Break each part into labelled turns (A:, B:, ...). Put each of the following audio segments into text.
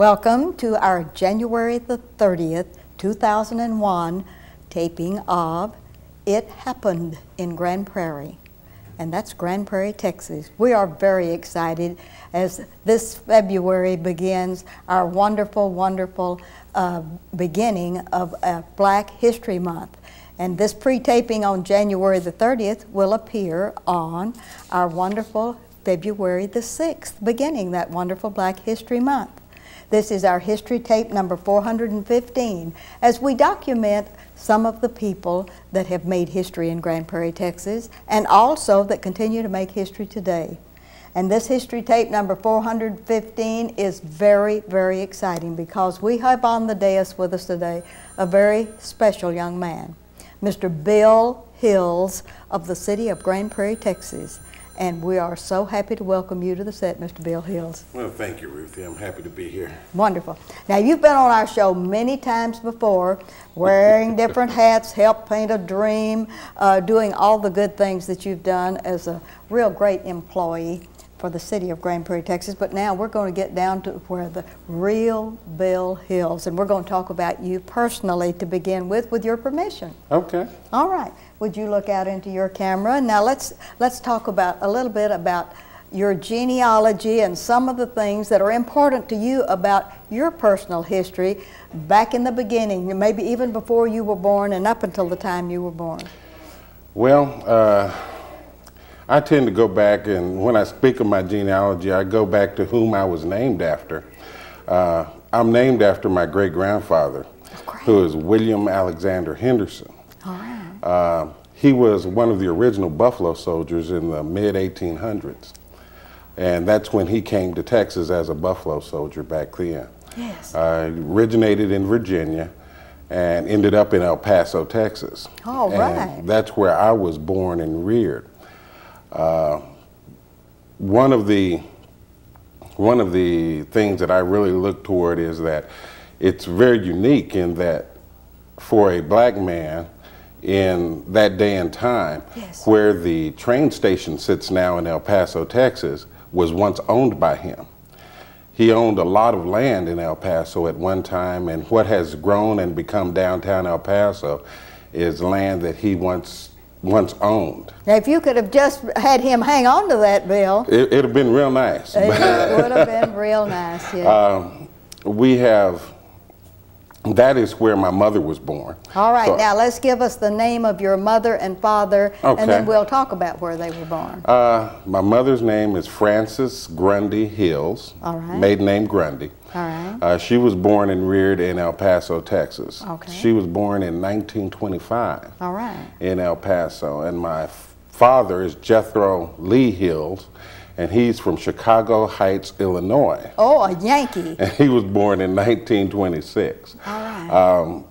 A: Welcome to our January the 30th, 2001 taping of It Happened in Grand Prairie. And that's Grand Prairie, Texas. We are very excited as this February begins our wonderful, wonderful beginning of Black History Month. And this pre-taping on January the 30th will appear on our wonderful February the 6th, beginning that wonderful Black History Month. This is our history tape number 415, as we document some of the people that have made history in Grand Prairie, Texas, and also that continue to make history today. And this history tape number 415 is very, very exciting because we have on the dais with us today a very special young man, Mr. Bill Hills of the city of Grand Prairie, Texas. And we are so happy to welcome you to the set, Mr. Bill Hills.
B: Well, thank you, Ruthie. I'm happy to be here.
A: Wonderful. Now, you've been on our show many times before, wearing different hats, help paint a dream, doing all the good things that you've done as a real great employee for the city of Grand Prairie, Texas. But now we're going to get down to where the real Bill Hills, and we're going to talk about you personally to begin with your permission.
B: Okay.
A: All right. Would you look out into your camera? Now let's talk about a little bit about your genealogy and some of the things that are important to you about your personal history back in the beginning, maybe even before you were born and up until the time you were born.
B: Well, I tend to go back, and when I speak of my genealogy, I go back to whom I was named after. I'm named after my great-grandfather, who is William Alexander Henderson.
A: All right.
B: He was one of the original Buffalo soldiers in the mid-1800s, and that's when he came to Texas as a Buffalo soldier back then.
A: Yes.
B: Originated in Virginia and ended up in El Paso, Texas.
A: All right.
B: And that's where I was born and reared. One of the things that I really look toward is that it's very unique in that for a black man in that day and time,
A: yes,
B: where the train station sits now in El Paso, Texas, was once owned by him. He owned a lot of land in El Paso at one time, and what has grown and become downtown El Paso is land that he once owned.
A: Now, if you could have just had him hang on to that, Bill.
B: It'd have been real nice.
A: It would have been real nice, yeah. That is where my mother was born. All right,
B: so,
A: now let's give us the name of your mother and father,
B: okay,
A: and then we'll talk about where they were born.
B: My mother's name is Frances Grundy Hills,
A: all right,
B: maiden name Grundy.
A: All right.
B: She was born and reared in El Paso, Texas.
A: Okay.
B: She was born in 1925.
A: All right.
B: In El Paso, and my father is Jethro Lee Hills, and he's from Chicago Heights, Illinois.
A: Oh, a Yankee.
B: And he was born in 1926.
A: All right.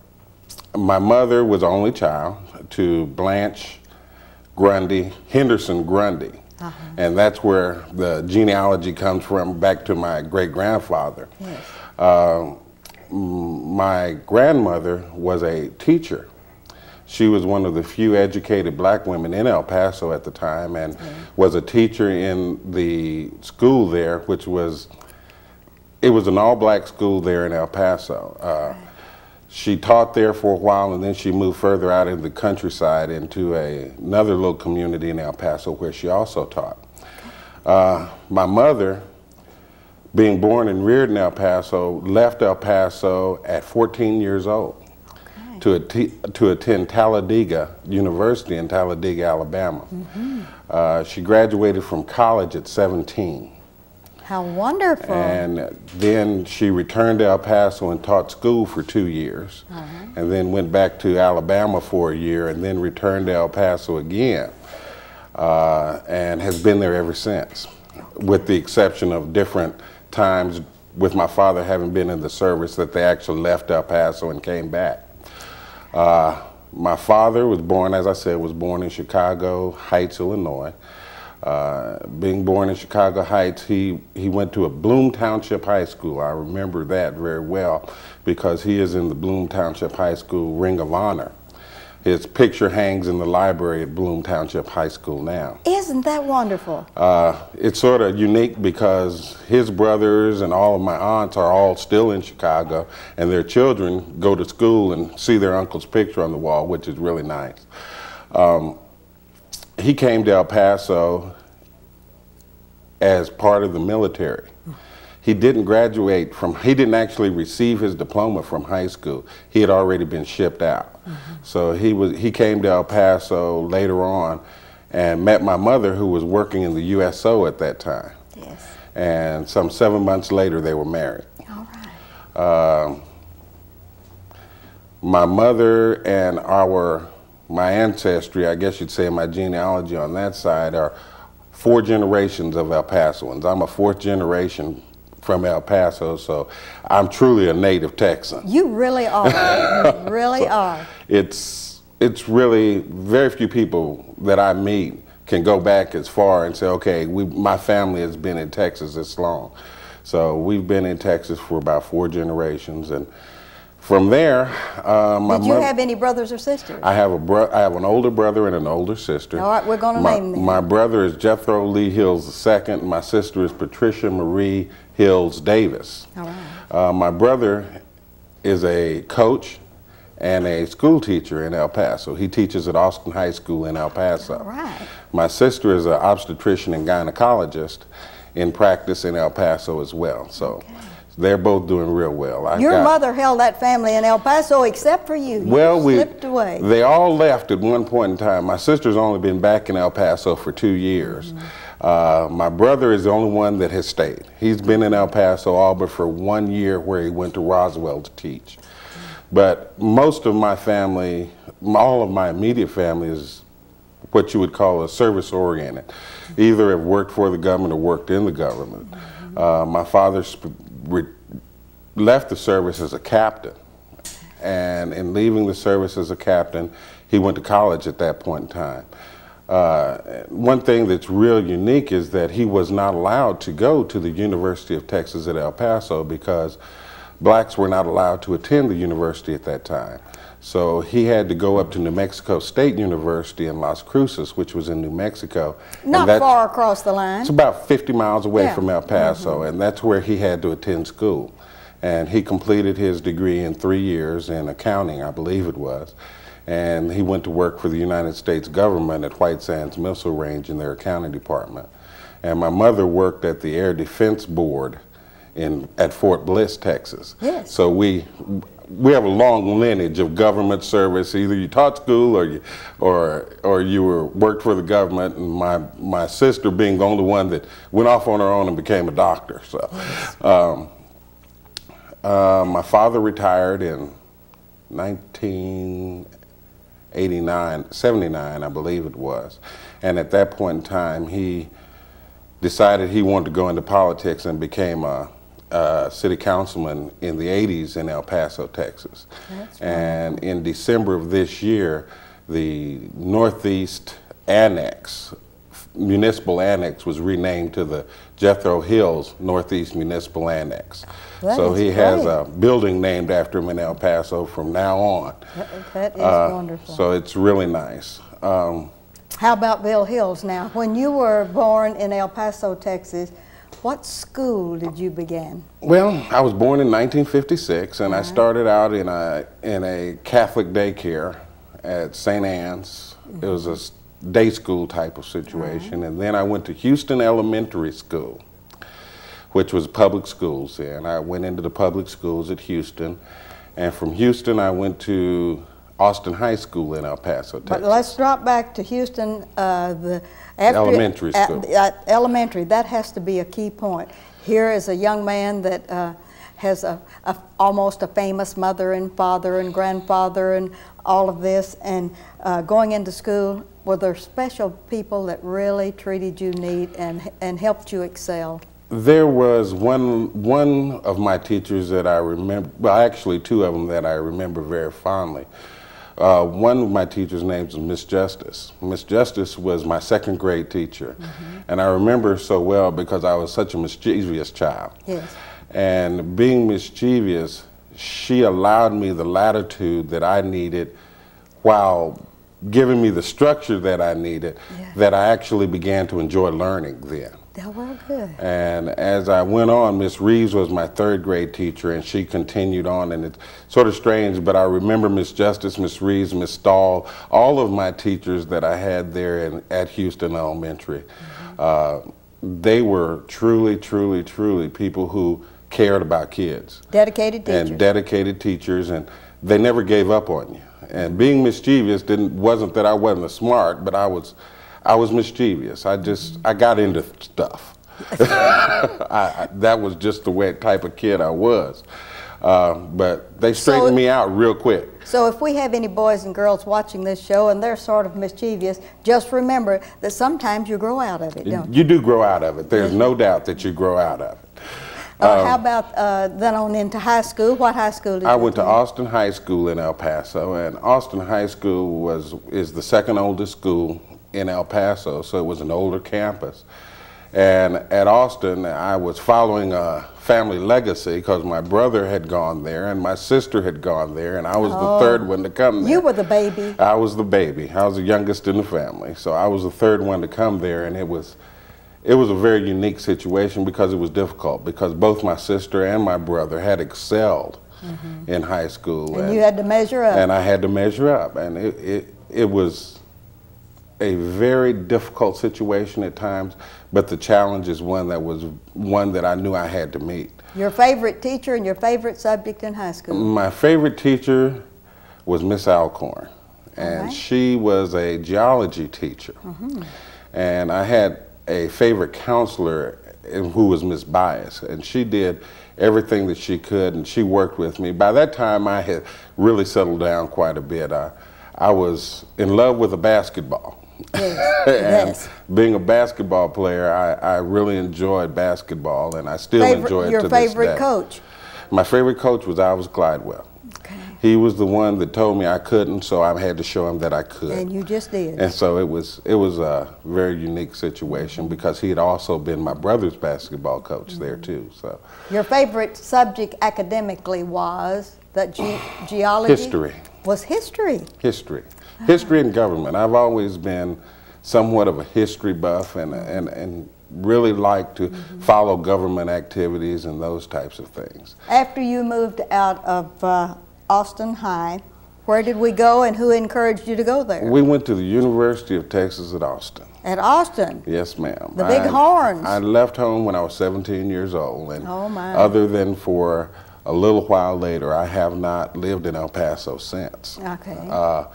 B: My mother was the only child to Blanche Grundy, Henderson Grundy. And that's where the genealogy comes from, back to my great-grandfather.
A: Yes.
B: My grandmother was a teacher. She was one of the few educated black women in El Paso at the time, and was a teacher in the school there, which was, it was an all-black school there in El Paso. She taught there for a while, and then she moved further out in the countryside into another little community in El Paso where she also taught. My mother, being born and reared in El Paso, left El Paso at 14 years old. To attend Talladega University in Talladega, Alabama. She graduated from college at 17.
A: How wonderful.
B: And then she returned to El Paso and taught school for 2 years. And then went back to Alabama for a year, and then returned to El Paso again. And has been there ever since, with the exception of different times with my father having been in the service that they actually left El Paso and came back. My father was born, as I said, was born in Chicago Heights, Illinois. Being born in Chicago Heights, he went to a Bloom Township High School. I remember that very well because he is in the Bloom Township High School Ring of Honor. His picture hangs in the library at Bloom Township High School now.
A: Isn't that wonderful?
B: It's sort of unique because his brothers and all of my aunts are all still in Chicago, and their children go to school and see their uncle's picture on the wall, which is really nice. He came to El Paso as part of the military. He didn't graduate from, he didn't actually receive his diploma from high school. He had already been shipped out. So he came to El Paso later on and met my mother, who was working in the USO at that time.
A: Yes.
B: And some 7 months later, they were married.
A: All right.
B: My mother and my ancestry, I guess you'd say my genealogy on that side, are 4 generations of El Pasoans. I'm a 4th generation from El Paso, so I'm truly a native Texan.
A: You really are. You really are.
B: It's really, very few people that I meet can go back as far and say, okay, my family has been in Texas this long. So we've been in Texas for about 4 generations, and from there,
A: Did you have any brothers or sisters?
B: I have an older brother and an older sister.
A: All right, we're going to name them.
B: My brother is Jethro Lee Hills II, and my sister is Patricia Marie Hills Davis.
A: All right.
B: My brother is a coach and a school teacher in El Paso. He teaches at Austin High School in El Paso.
A: All right.
B: My sister is an obstetrician and gynecologist in practice in El Paso as well. So. Okay. They're both doing real well.
A: Your mother held that family in El Paso except for you.
B: Well,
A: you slipped away.
B: They all left at one point in time. My sister's only been back in El Paso for 2 years. My brother is the only one that has stayed. He's been in El Paso all but for 1 year, where he went to Roswell to teach. But most of my family, all of my immediate family, is what you would call a service-oriented. Either have worked for the government or worked in the government. My father left the service as a captain, and in leaving the service as a captain, he went to college at that point in time. One thing that's real unique is that he was not allowed to go to the University of Texas at El Paso because blacks were not allowed to attend the university at that time. So he had to go up to New Mexico State University in Las Cruces, which was in New Mexico.
A: Not far across the line.
B: It's about 50 miles away from El Paso, and that's where he had to attend school. And he completed his degree in 3 years in accounting, I believe it was. And he went to work for the United States government at White Sands Missile Range in their accounting department. And my mother worked at the Air Defense Board at Fort Bliss, Texas.
A: Yes.
B: So we have a long lineage of government service. Either you taught school or you worked for the government. And my sister being the only one that went off on her own and became a doctor. So,
A: yes.
B: My father retired in 79, I believe it was. And at that point in time, he decided he wanted to go into politics and became a city councilman in the 80s in El Paso, Texas. And in December of this year, the Northeast Annex, Municipal Annex, was renamed to the Jethro Hills Northeast Municipal Annex. So he has a building named after him in El Paso from now on.
A: That is wonderful.
B: So it's really nice.
A: How about Bill Hills now? When you were born in El Paso, Texas, what school did you begin?
B: Well, I was born in 1956, and I started out in a Catholic daycare at St. Anne's. It was a day school type of situation, and then I went to Houston Elementary School, which was public schools, and I went into the public schools at Houston, and from Houston I went to Austin High School in El Paso, Texas.
A: But let's drop back to Houston.
B: Elementary school.
A: Elementary, that has to be a key point. Here is a young man that has almost a famous mother and father and grandfather and all of this, and going into school, were there special people that really treated you neat and helped you excel?
B: There was one of my teachers that I remember, well, actually 2 of them that I remember very fondly. One of my teachers' names was Miss Justice. Miss Justice was my 2nd grade teacher, and I remember her so well because I was such a mischievous child.
A: Yes.
B: And being mischievous, she allowed me the latitude that I needed while giving me the structure that I needed,
A: Yeah.
B: that I actually began to enjoy learning then.
A: Oh, well, good.
B: And as I went on, Miss Reeves was my third grade teacher, and she continued on, and it's sort of strange, but I remember Miss Justice, Miss Reeves, Miss Stahl, all of my teachers that I had there at Houston Elementary. They were truly, truly, truly people who cared about kids.
A: Dedicated teachers.
B: And dedicated teachers, and they never gave up on you. And being mischievous wasn't that I wasn't smart, but I was mischievous. I got into stuff. That was just the type of kid I was. But they straightened me out real quick.
A: So if we have any boys and girls watching this show and they're sort of mischievous, just remember that sometimes you grow out of it, don't you?
B: You do grow out of it. There's no doubt that you grow out of it.
A: How about then on into high school? What high school did you
B: I went to
A: attend?
B: Austin High School in El Paso, and Austin High School is the second oldest school in El Paso, so it was an older campus. And at Austin, I was following a family legacy because my brother had gone there and my sister had gone there, and I was the third one to come there.
A: You were the baby.
B: I was the baby. I was the youngest in the family, so I was the third one to come there, and it was a very unique situation because it was difficult, because both my sister and my brother had excelled in high school.
A: And you had to measure up.
B: And I had to measure up, and it was a very difficult situation at times, but the challenge is one that I knew I had to meet.
A: Your favorite teacher and your favorite subject in high school?
B: My favorite teacher was Miss Alcorn, and she was a geology teacher. And I had a favorite counselor who was Miss Bias, and she did everything that she could, and she worked with me. By that time, I had really settled down quite a bit. I was in love with a basketball.
A: Yes.
B: And
A: Yes.
B: being a basketball player, I really enjoyed basketball, and I still enjoy it to this day.
A: Your favorite coach?
B: My favorite coach was Alvis Glidewell.
A: Okay.
B: He was the one that told me I couldn't, so I had to show him that I could.
A: And you just did.
B: And so it was a very unique situation because he had also been my brother's basketball coach there too. So
A: your favorite subject academically was that geology?
B: History.
A: Was history?
B: History. History and government. I've always been somewhat of a history buff and really like to follow government activities and those types of things.
A: After you moved out of Austin High, where did we go and who encouraged you to go there?
B: We went to the University of Texas at Austin.
A: At Austin?
B: Yes, ma'am.
A: The big horns.
B: I left home when I was 17 years old, and
A: Oh, my.
B: other than for a little while later, I have not lived in El Paso since.
A: Okay.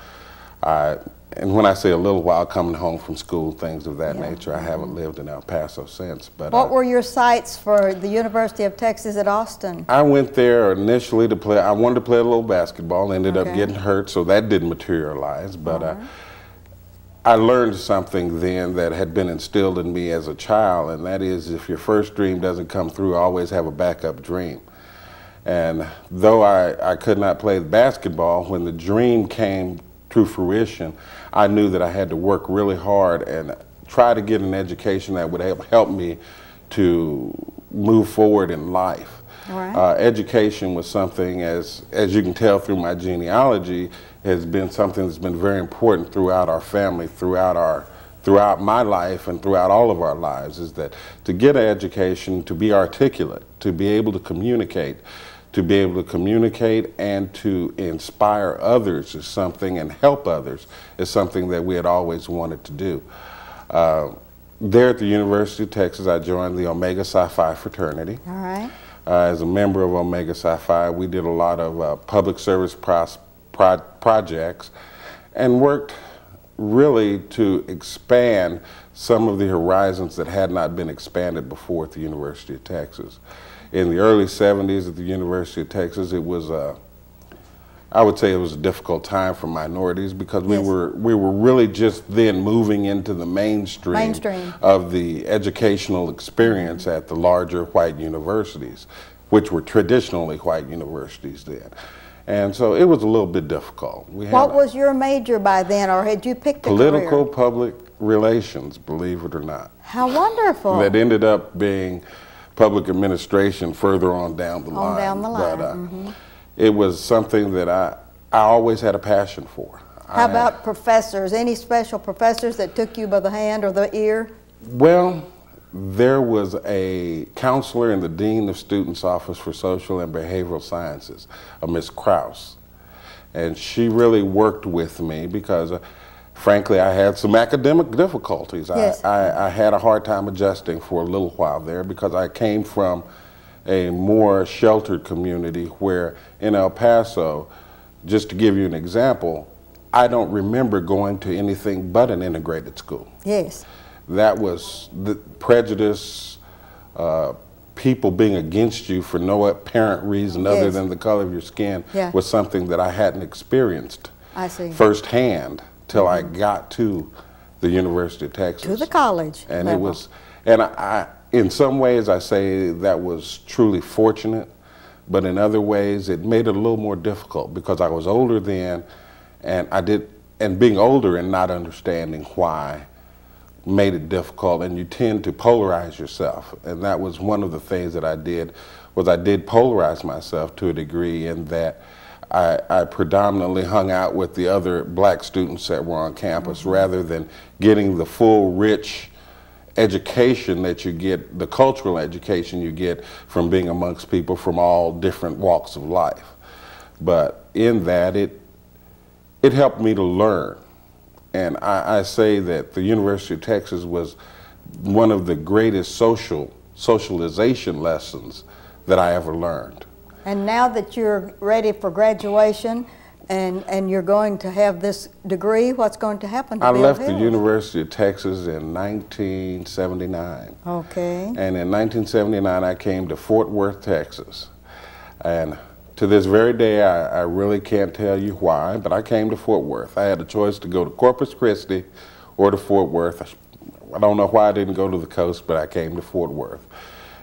B: And when I say a little while, coming home from school, things of that nature, I haven't lived in El Paso since. But
A: what were your sights for the University of Texas at Austin?
B: I went there initially to play. I wanted to play a little basketball, ended up getting hurt, so that didn't materialize. But I learned something then that had been instilled in me as a child, and that is if your first dream doesn't come through, always have a backup dream. And though I could not play basketball, when the dream came to fruition, I knew that I had to work really hard and try to get an education that would help me to move forward in life.
A: All right.
B: Education was something, as you can tell through my genealogy, has been something that's been very important throughout our family, throughout my life and throughout all of our lives, is that to get an education, to be articulate, to be able to communicate and to inspire others is something, and help others is something that we had always wanted to do. There at the University of Texas, I joined the Omega Psi Phi fraternity.
A: All right.
B: As a member of Omega Psi Phi, we did a lot of public service projects and worked really to expand some of the horizons that had not been expanded before at the University of Texas. In the early 70s at the University of Texas, it was I would say it was a difficult time for minorities because we were really just then moving into the mainstream of the educational experience at the larger white universities, which were traditionally white universities then. And so it was a little bit difficult.
A: What was your major by then, or had you picked a
B: political
A: career?
B: public relations, believe it or not.
A: How wonderful.
B: That ended up being public administration further on down the line.
A: Down the line.
B: But it was something that I always had a passion for.
A: How about professors? Any special professors that took you by the hand or the ear?
B: Well, there was a counselor in the Dean of Students' Office for Social and Behavioral Sciences, a Miss Krause. And she really worked with me because, frankly, I had some academic difficulties.
A: Yes.
B: I had a hard time adjusting for a little while there because I came from a more sheltered community where in El Paso, just to give you an example, I don't remember going to anything but an integrated school.
A: Yes.
B: That was the prejudice, people being against you for no apparent reason other
A: Yes.
B: than the color of your skin
A: Yeah.
B: was something that I hadn't experienced
A: I see.
B: firsthand till I got to the University of Texas.
A: To the college
B: And
A: level.
B: it was, and I, in some ways I say that was truly fortunate, but in other ways it made it a little more difficult because I was older then, and being older and not understanding why made it difficult, and you tend to polarize yourself. And that was one of the things that I did, was I did polarize myself to a degree in that I predominantly hung out with the other black students that were on campus rather than getting the full, rich education that you get, the cultural education you get from being amongst people from all different walks of life. But in that, it helped me to learn. And I say that the University of Texas was one of the greatest socialization lessons that I ever learned.
A: And now that you're ready for graduation and you're going to have this degree, what's going to happen to
B: I
A: Bill
B: left the
A: Hills?
B: University of Texas in 1979.
A: Okay.
B: And in 1979, I came to Fort Worth, Texas. And to this very day, I really can't tell you why, but I came to Fort Worth. I had a choice to go to Corpus Christi or to Fort Worth. I don't know why I didn't go to the coast, but I came to Fort Worth.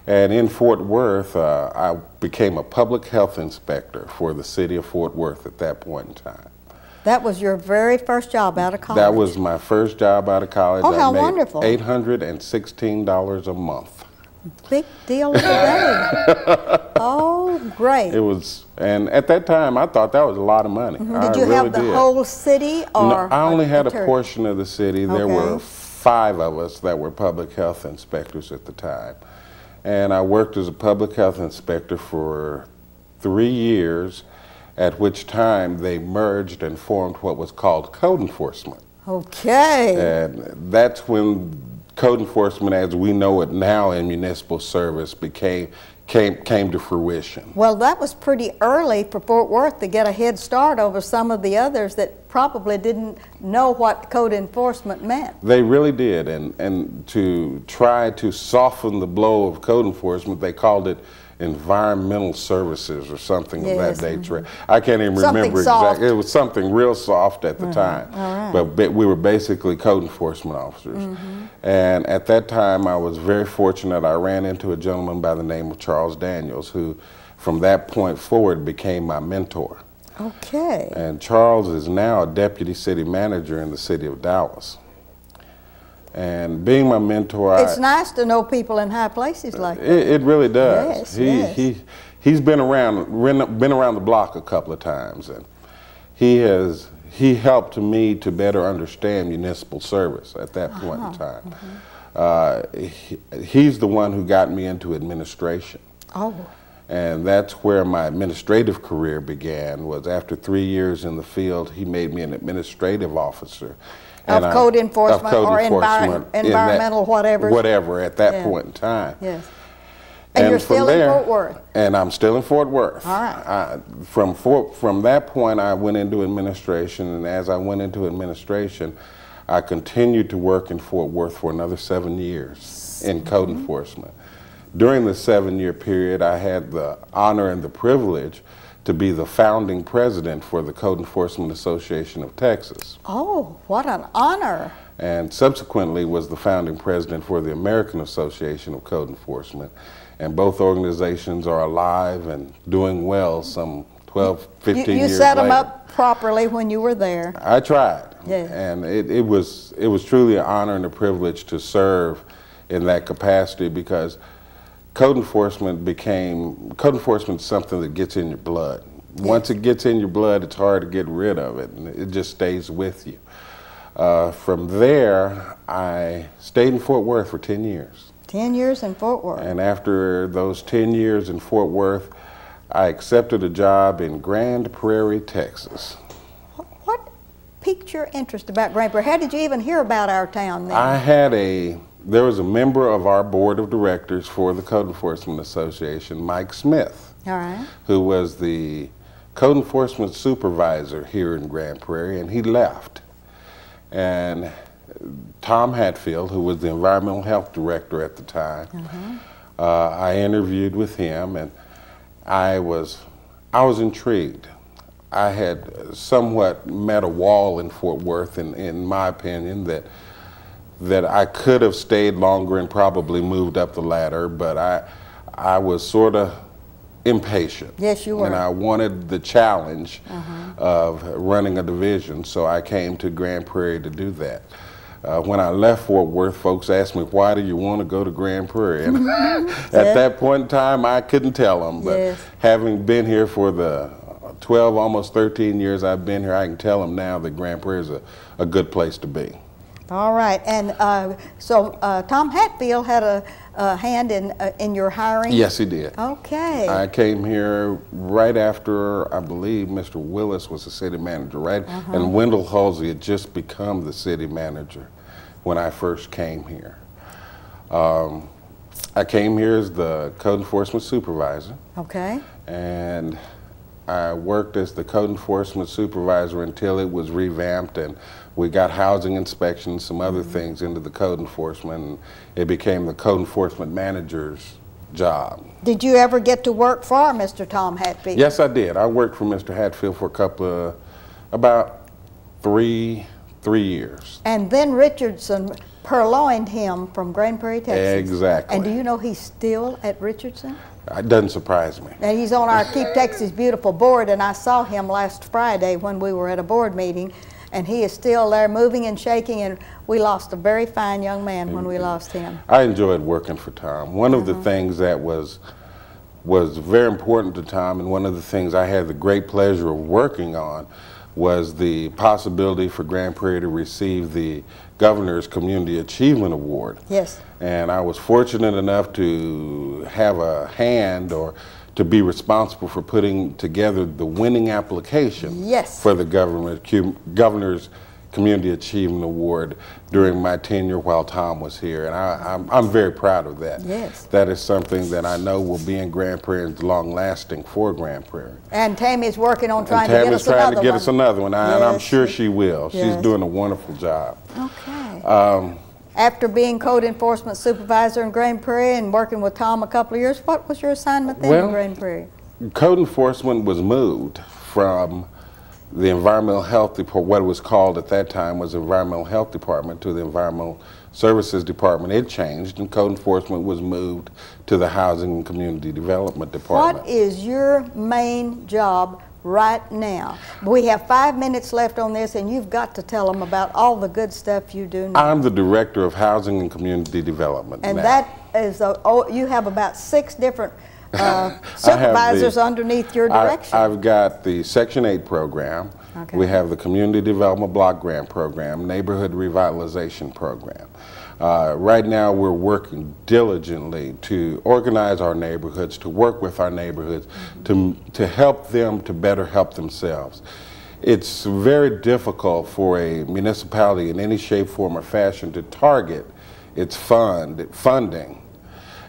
B: And in Fort Worth, I became a public health inspector for the city of Fort Worth at that point in time.
A: That was your very first job out of college?
B: That was my first job out of college.
A: Oh, how
B: I made
A: wonderful.
B: $816 a month.
A: Big deal today. Oh, great.
B: It was, and at that time, I thought that was a lot of money.
A: Did you have the whole city, or?
B: No, I only had a
A: territory?
B: portion of the city. There were 5 of us that were public health inspectors at the time. And I worked as a public health inspector for 3 years, at which time they merged and formed what was called code enforcement.
A: Okay.
B: And that's when code enforcement, as we know it now in municipal service, came to fruition.
A: Well, that was pretty early for Fort Worth to get a head start over some of the others that probably didn't know what code enforcement meant.
B: They really did, and to try to soften the blow of code enforcement, they called it environmental services or something of that nature. I can't even remember exactly. It was something real soft at the time. But we were basically code enforcement officers. And at that time, I was very fortunate. I ran into a gentleman by the name of Charles Daniels, who from that point forward became my mentor.
A: Okay.
B: And Charles is now a deputy city manager in the city of Dallas. And being my mentor,
A: it's nice to know people in high places like that.
B: It really does.
A: Yes,
B: He's been around the block a couple of times, and he helped me to better understand municipal service at that point in time. He's the one who got me into administration.
A: Oh.
B: And that's where my administrative career began, was after 3 years in the field, he made me an administrative officer.
A: Of code enforcement or environmental whatever.
B: Whatever at that point in time.
A: Yes. And you're still in Fort Worth.
B: And I'm still in Fort Worth.
A: All right.
B: From that point, I went into administration, and as I went into administration, I continued to work in Fort Worth for another 7 years in code enforcement. During the 7-year period, I had the honor and the privilege to be the founding president for the Code Enforcement Association of Texas.
A: Oh, what an honor.
B: And subsequently was the founding president for the American Association of Code Enforcement. And both organizations are alive and doing well some 12, 15 years later.
A: You set them up properly when you were there.
B: I tried.
A: Yeah.
B: And it was truly an honor and a privilege to serve in that capacity, because code enforcement is something that gets in your blood. Once it gets in your blood, it's hard to get rid of it, and it just stays with you. From there, I stayed in Fort Worth for 10 years.
A: 10 years in Fort Worth.
B: And after those 10 years in Fort Worth, I accepted a job in Grand Prairie, Texas.
A: What piqued your interest about Grand Prairie? How did you even hear about our town then? There was a member of our board of directors for the Code Enforcement Association, Mike Smith, All right.
B: who was the code enforcement supervisor here in Grand Prairie, and he left. And Tom Hatfield, who was the environmental health director at the time, I interviewed with him, and I was intrigued. I had somewhat met a wall in Fort Worth, in my opinion, that I could have stayed longer and probably moved up the ladder, but I was sort of impatient.
A: Yes, you were.
B: And I wanted the challenge of running a division, so I came to Grand Prairie to do that. When I left Fort Worth, folks asked me, why do you want to go to Grand Prairie? And at that point in time, I couldn't tell them, but having been here for the 12, almost 13 years I've been here, I can tell them now that Grand Prairie is a good place to be.
A: All right, and so Tom Hatfield had a hand in your hiring?
B: Yes, he did.
A: Okay.
B: I came here right after, I believe, Mr. Willis was the city manager, right? And Wendell Halsey had just become the city manager when I first came here. I came here as the code enforcement supervisor.
A: Okay.
B: And I worked as the code enforcement supervisor until it was revamped and we got housing inspections, some other things into the code enforcement, and it became the code enforcement manager's job.
A: Did you ever get to work for Mr. Tom Hatfield?
B: Yes, I did. I worked for Mr. Hatfield for about three years.
A: And then Richardson purloined him from Grand Prairie, Texas.
B: Exactly.
A: And do you know he's still at Richardson?
B: It doesn't surprise me.
A: And he's on our Keep Texas Beautiful board, and I saw him last Friday when we were at a board meeting, and he is still there moving and shaking, and we lost a very fine young man when we lost him.
B: I enjoyed working for Tom. One of the things that was very important to Tom, and one of the things I had the great pleasure of working on, was the possibility for Grand Prairie to receive the Governor's Community Achievement Award.
A: Yes.
B: And I was fortunate enough to have a hand or to be responsible for putting together the winning application for the Governor's Community Achievement Award during my tenure while Tom was here. And I'm very proud of that.
A: Yes.
B: That is something that I know will be in Grand Prairie and long-lasting for Grand Prairie.
A: And Tammy's working on trying to get us another one.
B: Tammy's trying to get us another one, and I'm sure she will. She's doing a wonderful job.
A: Okay. After being code enforcement supervisor in Grand Prairie and working with Tom a couple of years, what was your assignment then in Grand Prairie?
B: Code enforcement was moved from the environmental health department, what it was called at that time was the environmental health department, to the environmental services department. It changed, and code enforcement was moved to the housing and community development department.
A: What is your main job right now? We have 5 minutes left on this, and you've got to tell them about all the good stuff you do now.
B: I'm the director of housing and community development
A: and
B: now.
A: That is you have about 6 different supervisors underneath your direction.
B: I've got the Section 8 program.
A: Okay.
B: We have the Community Development Block Grant Program, Neighborhood Revitalization Program. Right now we're working diligently to organize our neighborhoods, to work with our neighborhoods, to help them to better help themselves. It's very difficult for a municipality in any shape, form, or fashion to target its funding.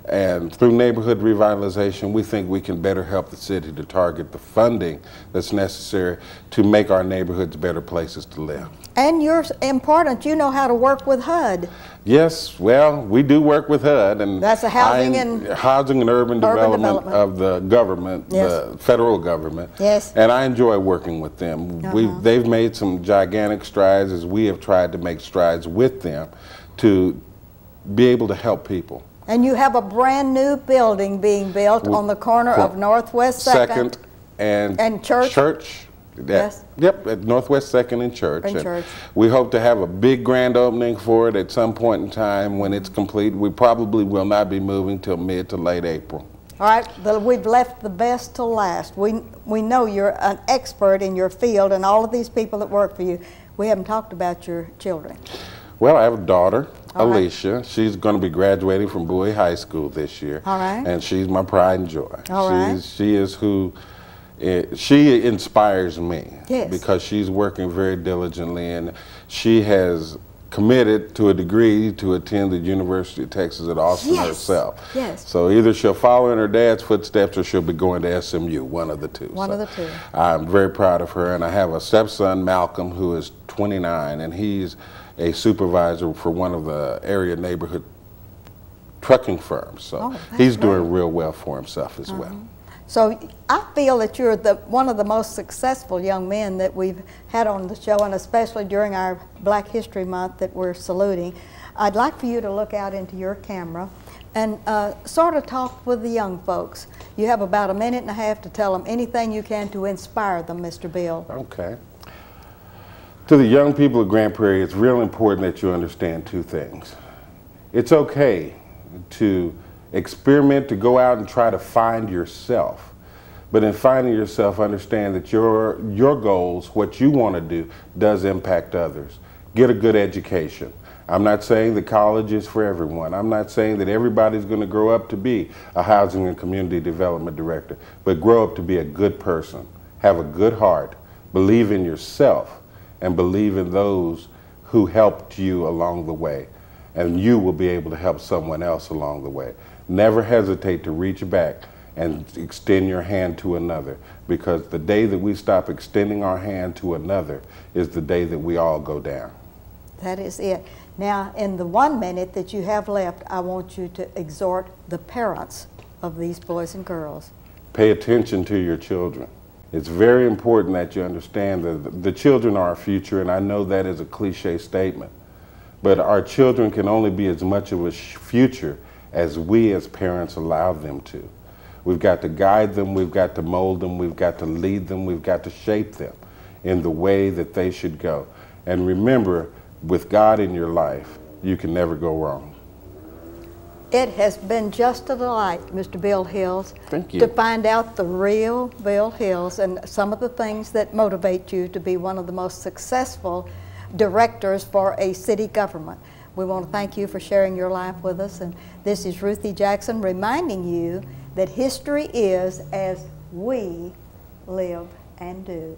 B: And through neighborhood revitalization, we think we can better help the city to target the funding that's necessary to make our neighborhoods better places to live.
A: And you're important, you know how to work with HUD.
B: Yes, well, we do work with HUD, and
A: that's a housing and
B: urban development of the government, the federal government.
A: Yes.
B: And I enjoy working with them. They've made some gigantic strides as we have tried to make strides with them to be able to help people.
A: And you have a brand new building being built on the corner of Northwest 2nd and Church.
B: Yes. Yep, at Northwest 2nd and Church.
A: And
B: we hope to have a big grand opening for it at some point in time when it's complete. We probably will not be moving till mid to late April.
A: All right, but we've left the best till last. We know you're an expert in your field and all of these people that work for you. We haven't talked about your children.
B: Well, I have a daughter,
A: All
B: Alicia. Right. She's going to be graduating from Bowie High School this year.
A: All right.
B: And she's my pride and joy.
A: All right.
B: She is who, she inspires me.
A: Yes.
B: Because she's working very diligently, and she has committed to a degree to attend the University of Texas at Austin
A: yes.
B: herself.
A: Yes.
B: So either she'll follow in her dad's footsteps or she'll be going to SMU, one of the two.
A: One of the two.
B: I'm very proud of her, and I have a stepson, Malcolm, who is 29, and he's a supervisor for one of the area neighborhood trucking firms. So he's doing real well for himself as well.
A: So I feel that you're one of the most successful young men that we've had on the show, and especially during our Black History Month that we're saluting. I'd like for you to look out into your camera and sort of talk with the young folks. You have about 1.5 minutes to tell them anything you can to inspire them, Mr. Bill.
B: Okay. To the young people of Grand Prairie, it's real important that you understand two things. It's okay to experiment, to go out and try to find yourself. But in finding yourself, understand that your goals, what you want to do, does impact others. Get a good education. I'm not saying that college is for everyone. I'm not saying that everybody's going to grow up to be a housing and community development director, but grow up to be a good person, have a good heart, believe in yourself, and believe in those who helped you along the way. And you will be able to help someone else along the way. Never hesitate to reach back and extend your hand to another, because the day that we stop extending our hand to another is the day that we all go down.
A: That is it. Now, in the 1 minute that you have left, I want you to exhort the parents of these boys and girls.
B: Pay attention to your children. It's very important that you understand that the children are our future, and I know that is a cliche statement, but our children can only be as much of a future as we as parents allow them to. We've got to guide them, we've got to mold them, we've got to lead them, we've got to shape them in the way that they should go. And remember, with God in your life, you can never go wrong.
A: It has been just a delight, Mr. Bill Hills,
B: Thank you.
A: to find out the real Bill Hills and some of the things that motivate you to be one of the most successful directors for a city government. We want to thank you for sharing your life with us, and this is Ruthie Jackson reminding you that history is as we live and do.